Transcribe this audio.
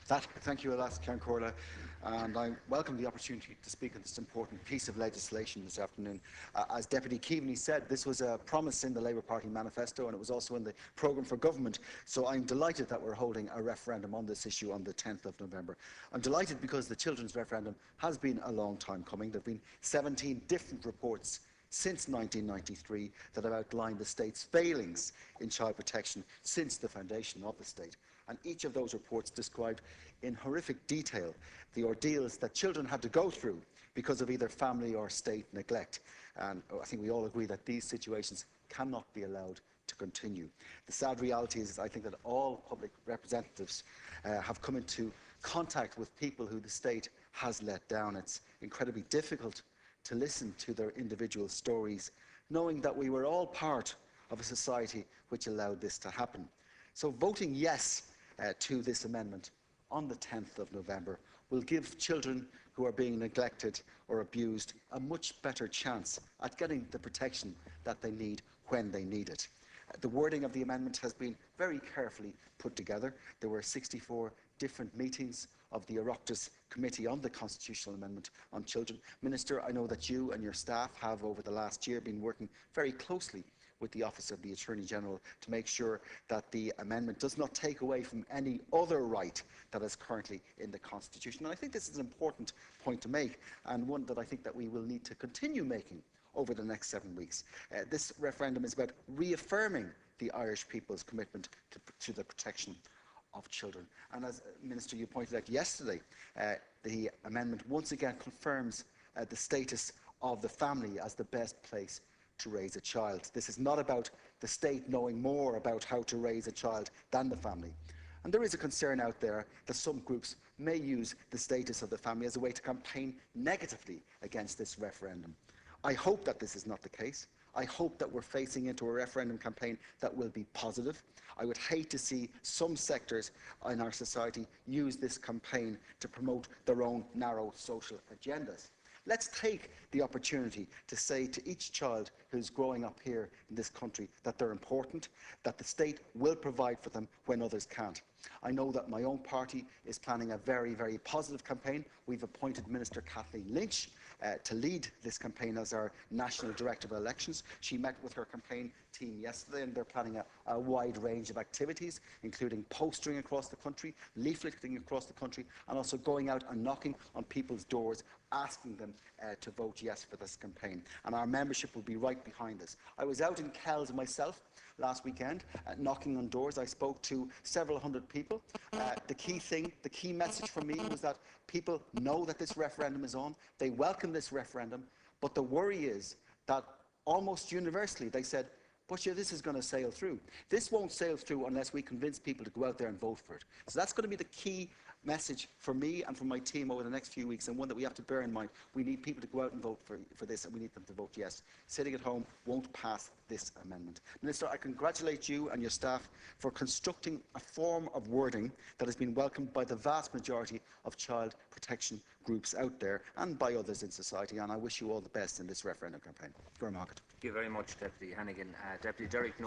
Thank you, Alas Corla, and I welcome the opportunity to speak on this important piece of legislation this afternoon. As Deputy Keaveney said, this was a promise in the Labour Party manifesto, and it was also in the programme for government. So I'm delighted that we're holding a referendum on this issue on the 10th of November. I'm delighted because the children's referendum has been a long time coming. There have been 17 different reports since 1993 that have outlined the state's failings in child protection since the foundation of the state. And each of those reports described in horrific detail the ordeals that children had to go through because of either family or state neglect. And I think we all agree that these situations cannot be allowed to continue. The sad reality is, I think, that all public representatives have come into contact with people who the state has let down. It's incredibly difficult to listen to their individual stories, knowing that we were all part of a society which allowed this to happen. So voting yes to this amendment on the 10th of November will give children who are being neglected or abused a much better chance at getting the protection that they need when they need it. The wording of the amendment has been very carefully put together. There were 64 different meetings of the Oireachtas Committee on the Constitutional Amendment on Children. Minister, I know that you and your staff have over the last year been working very closely with the Office of the Attorney General to make sure that the amendment does not take away from any other right that is currently in the Constitution. And I think this is an important point to make, and one that I think that we will need to continue making over the next 7 weeks. This referendum is about reaffirming the Irish people's commitment to the protection of children. And as Minister, you pointed out yesterday, the amendment once again confirms the status of the family as the best place to raise a child. This is not about the state knowing more about how to raise a child than the family. And there is a concern out there that some groups may use the status of the family as a way to campaign negatively against this referendum. I hope that this is not the case. I hope that we're facing into a referendum campaign that will be positive. I would hate to see some sectors in our society use this campaign to promote their own narrow social agendas. Let's take the opportunity to say to each child who's growing up here in this country that they're important, that the state will provide for them when others can't. I know that my own party is planning a very, very positive campaign. We've appointed Minister Kathleen Lynch to lead this campaign as our National Director of Elections. She met with her campaign team yesterday, and they're planning a wide range of activities, including postering across the country, leafleting across the country, and also going out and knocking on people's doors, asking them to vote yes for this campaign. And our membership will be right behind this. I was out in Kells myself last weekend, knocking on doors. I spoke to several hundred people. The key message for me was that people know that this referendum is on. They welcome this referendum, but the worry is that almost universally they said, but yeah, this is going to sail through. This won't sail through unless we convince people to go out there and vote for it. So that's going to be the key message for me and for my team over the next few weeks, and one that we have to bear in mind. We need people to go out and vote for this, and we need them to vote yes. Sitting at home won't pass this amendment. Minister, I congratulate you and your staff for constructing a form of wording that has been welcomed by the vast majority of child protection groups out there and by others in society, and I wish you all the best in this referendum campaign. Thank you very much, Deputy Hannigan. Deputy Derek